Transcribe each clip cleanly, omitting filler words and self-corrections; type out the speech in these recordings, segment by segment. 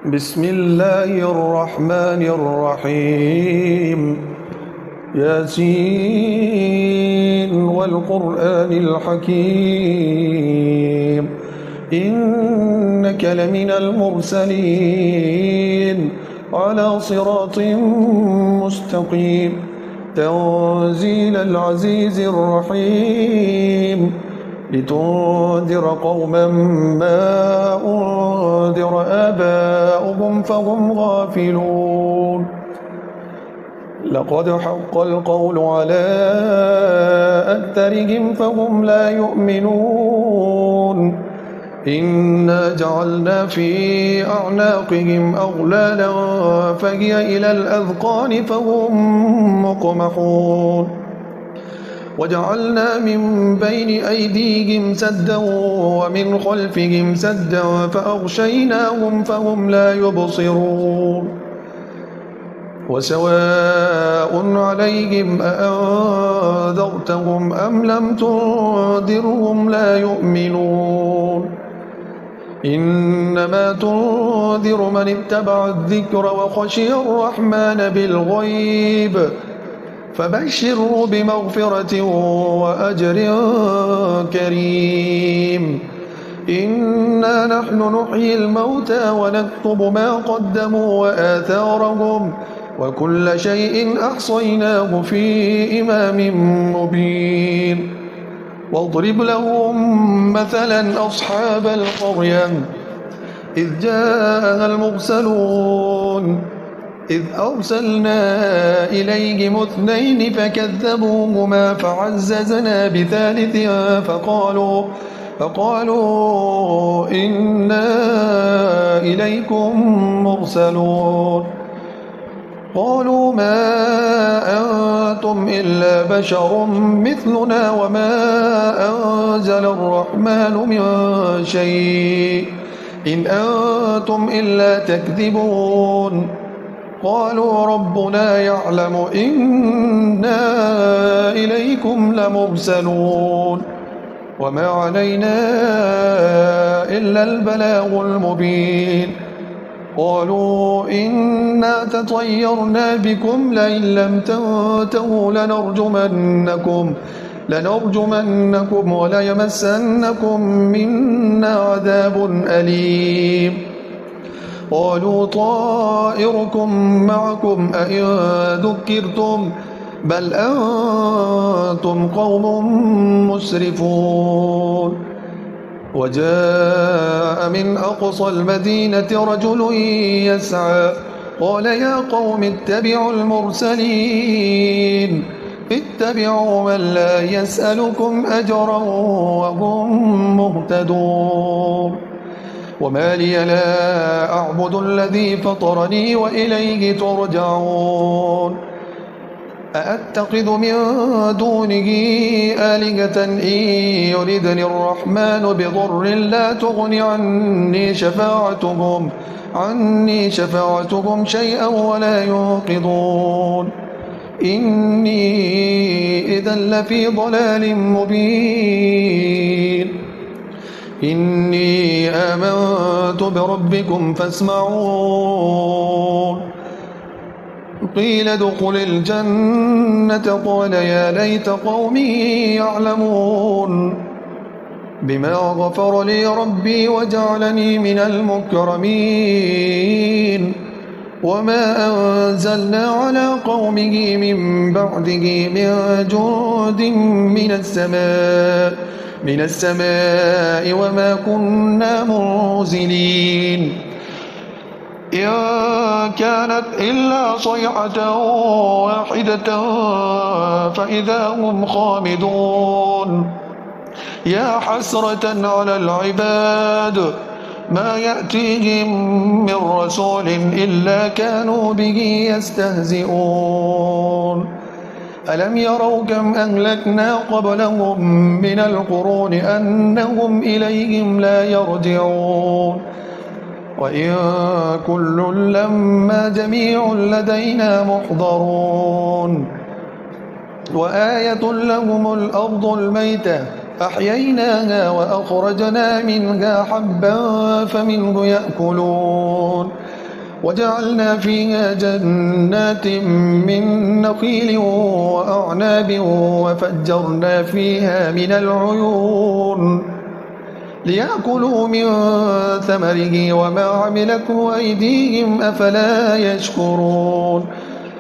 بسم الله الرحمن الرحيم. ياسين والقرآن الحكيم، إنك لمن المرسلين على صراط مستقيم، تنزيل العزيز الرحيم، لتنذر قوما ما أنذر آباؤهم فهم غافلون. لقد حق القول على أكثرهم فهم لا يؤمنون. إنا جعلنا في أعناقهم أغلالا فهي إلى الأذقان فهم مقمحون. وجعلنا من بين أيديهم سدا ومن خلفهم سدا فأغشيناهم فهم لا يبصرون. وسواء عليهم أأنذرتهم أم لم تنذرهم لا يؤمنون. إنما تنذر من اتبع الذكر وخشي الرحمن بالغيب، فبشره بمغفرة وأجر كريم. إنا نحن نحيي الموتى ونكتب ما قدموا وآثارهم، وكل شيء أحصيناه في إمام مبين. واضرب لهم مثلا أصحاب القرية إذ جاءها المرسلون إذ أرسلنا إليهم اثنين فكذبوهما فعززنا بثالث فقالوا إنا إليكم مرسلون. قالوا ما أنتم إلا بشر مثلنا وما أنزل الرحمن من شيء إن أنتم إلا تكذبون. قالوا ربنا يعلم إنا إليكم لمرسلون وما علينا إلا البلاغ المبين. قالوا إنا تطيرنا بكم لئن لم تنتهوا لنرجمنكم وليمسنكم منا عذاب أليم. قالوا طائركم معكم أئن ذكرتم بل أنتم قوم مسرفون. وجاء من أقصى المدينة رجل يسعى قال يا قوم اتبعوا المرسلين اتبعوا من لا يسألكم أجرا وهم مهتدون. وما لي لا أعبد الذي فطرني وإليه ترجعون. أأتخذ من دونه آلهة إن يردني الرحمن بضر لا تغن عني شفاعتهم شيئا ولا ينقذون. إني إذا لفي ضلال مبين. إني آمنت بربكم فاسمعون. قيل ادخل الجنة قال يا ليت قومي يعلمون بما غفر لي ربي وجعلني من المكرمين. وما أنزلنا على قومه من بعده من جند من السماء وما كنا منزلين. إن كانت إلا صيحة واحدة فإذا هم خامدون. يا حسرة على العباد ما يأتيهم من رسول إلا كانوا به يستهزئون. ألم يروا كم أهلكنا قبلهم من القرون أنهم إليهم لا يرجعون. وإن كل لما جميع لدينا محضرون. وآية لهم الأرض الميتة أحييناها وأخرجنا منها حبا فمنه يأكلون وجعلنا فيها جنات من نخيل وأعناب وفجرنا فيها من العيون ليأكلوا من ثمره وما عملته أيديهم أفلا يشكرون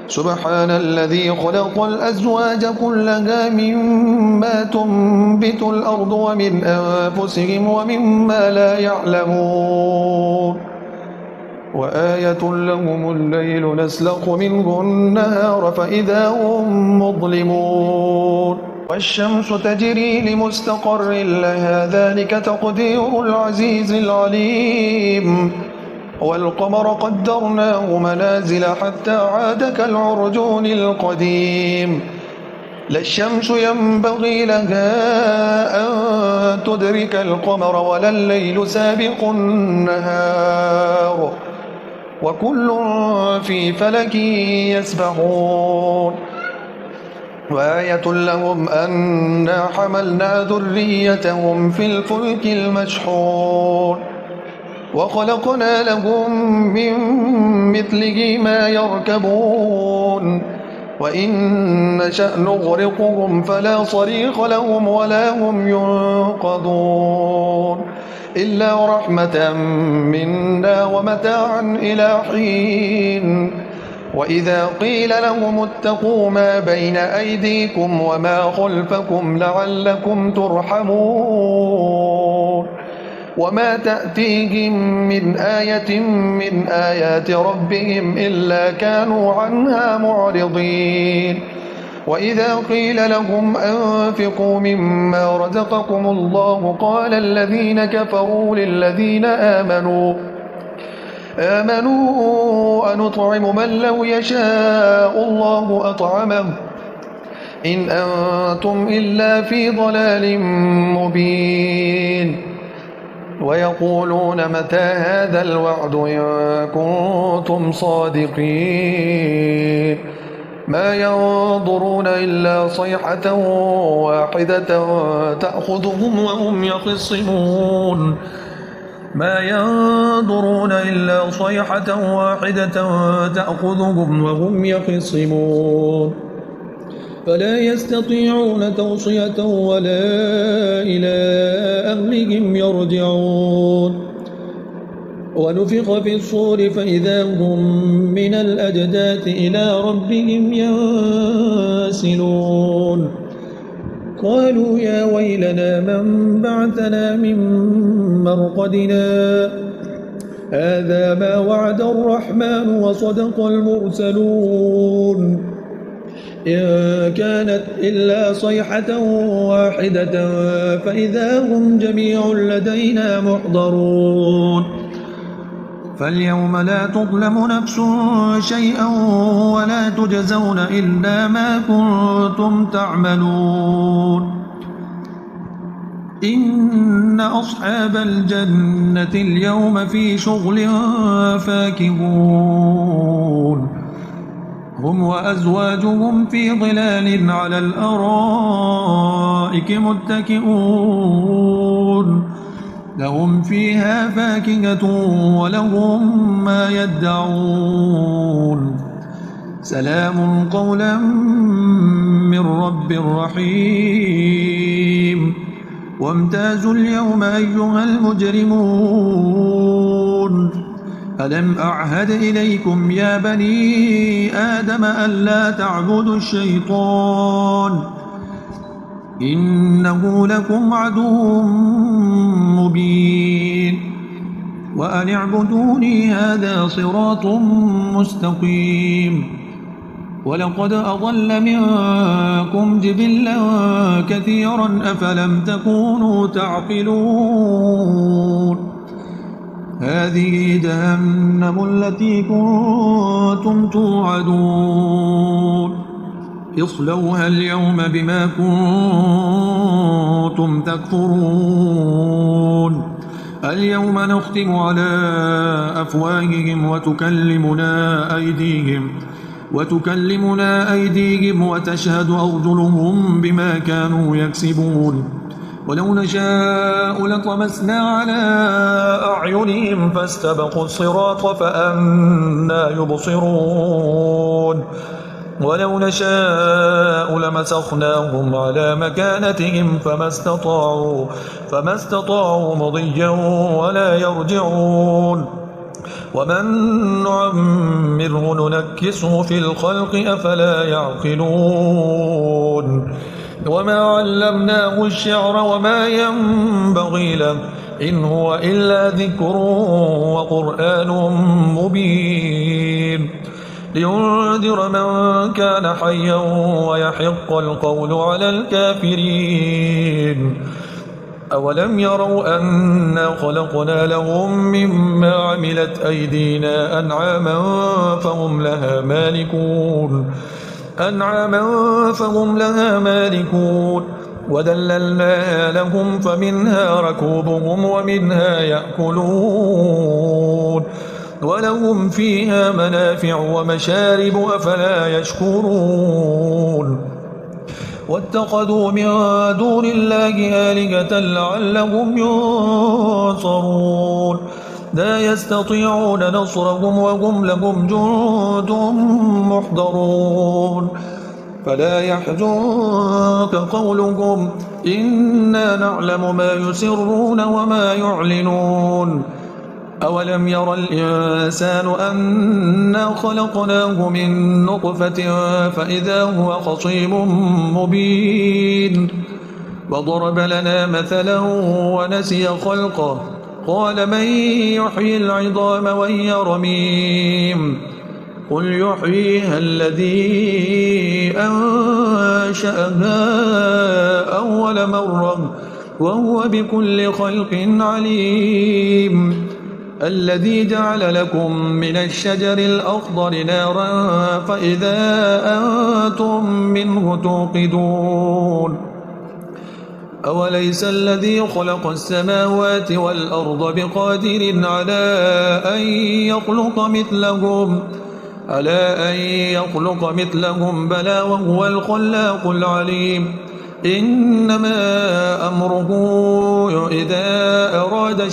سبحان الذي خلق الأزواج كلها مما تنبت الأرض ومن أنفسهم ومما لا يعلمون وآية لهم الليل نسلخ منه النهار فإذا هم مظلمون والشمس تجري لمستقر لها ذلك تقدير العزيز العليم والقمر قدرناه منازل حتى عاد كالعرجون القديم لا الشمس ينبغي لها أن تدرك القمر ولا الليل سابق النهار وكل في فلك يسبحون وآية لهم أنا حملنا ذريتهم في الفلك المشحون وخلقنا لهم من مثله ما يركبون وإن نشأ نغرقهم فلا صريخ لهم ولا هم ينقذون إلا رحمة منا ومتاعا إلى حين وإذا قيل لهم اتقوا ما بين أيديكم وما خلفكم لعلكم ترحمون وما تأتيهم من آية من آيات ربهم إلا كانوا عنها معرضين وإذا قيل لهم أنفقوا مما رزقكم الله قال الذين كفروا للذين آمنوا أنطعم من لو يشاء الله أطعمه إن أنتم إلا في ضلال مبين ويقولون متى هذا الوعد إن كنتم صادقين ما ينظرون إلا صيحة واحدة تأخذهم وهم يخصمون ما ينظرون إلا صيحة واحدة تأخذهم وهم يخصمون فلا يستطيعون توصية ولا إلى أهلهم يرجعون ونفخ في الصور فإذا هم من الأجداث إلى ربهم ينسلون قالوا يا ويلنا من بعثنا من مرقدنا هذا ما وعد الرحمن وصدق المرسلون إن كانت إلا صيحة واحدة فإذا هم جميع لدينا محضرون فاليوم لا تظلم نفس شيئا ولا تجزون إلا ما كنتم تعملون إن أصحاب الجنة اليوم في شغل فاكهون هم وأزواجهم في ظلال على الأرائك متكئون لهم فيها فاكهة ولهم ما يدعون سلام قولا من رب رحيم وامتازوا اليوم أيها المجرمون ألم أعهد إليكم يا بني آدم ألا تعبدوا الشيطان إنه لكم عدو مبين وأن اعبدوني هذا صراط مستقيم ولقد أضل منكم جبلا كثيرا أفلم تكونوا تعقلون هذه جهنم التي كنتم توعدون اصلوها اليوم بما كنتم تكفرون اليوم نختم على أفواههم وتكلمنا أيديهم وتشهد أرجلهم بما كانوا يكسبون ولو نشاء لطمسنا على أعينهم فاستبقوا الصراط فأنى يبصرون ولو نشاء لمسخناهم على مكانتهم فما استطاعوا مضيا ولا يرجعون ومن نعمره ننكسه في الخلق أفلا يعقلون وما علمناه الشعر وما ينبغي له إن هو إلا ذكر وقرآن مبين لينذر من كان حيا ويحق القول على الكافرين أولم يروا أنا خلقنا لهم مما عملت أيدينا أنعاما فهم لها مالكون وذللناها لهم فمنها ركوبهم ومنها يأكلون ولهم فيها منافع ومشارب أفلا يشكرون واتخذوا من دون الله آلهة لعلهم ينصرون لا يستطيعون نصرهم وهم لهم جند محضرون فلا يحزنك قولهم إنا نعلم ما يسرون وما يعلنون أولم ير الإنسان أنا خلقناه من نطفة فإذا هو خصيم مبين وضرب لنا مثلا ونسي خلقه قال من يحيي العظام وهي رميم قل يحييها الذي أنشأها أول مرة وهو بكل خلق عليم الذي جعل لكم من الشجر الأخضر نارا فإذا أنتم منه توقدون أوليس الذي خلق السماوات والأرض بقادر على أن يخلق مثلهم بلى وهو الخلاق العليم إنما أمره إذا أراد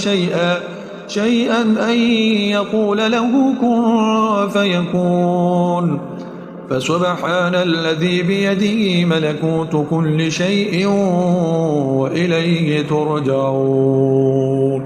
شيئا أن يقول له كن فيكون فسبحان الذي بيده ملكوت كل شيء وإليه ترجعون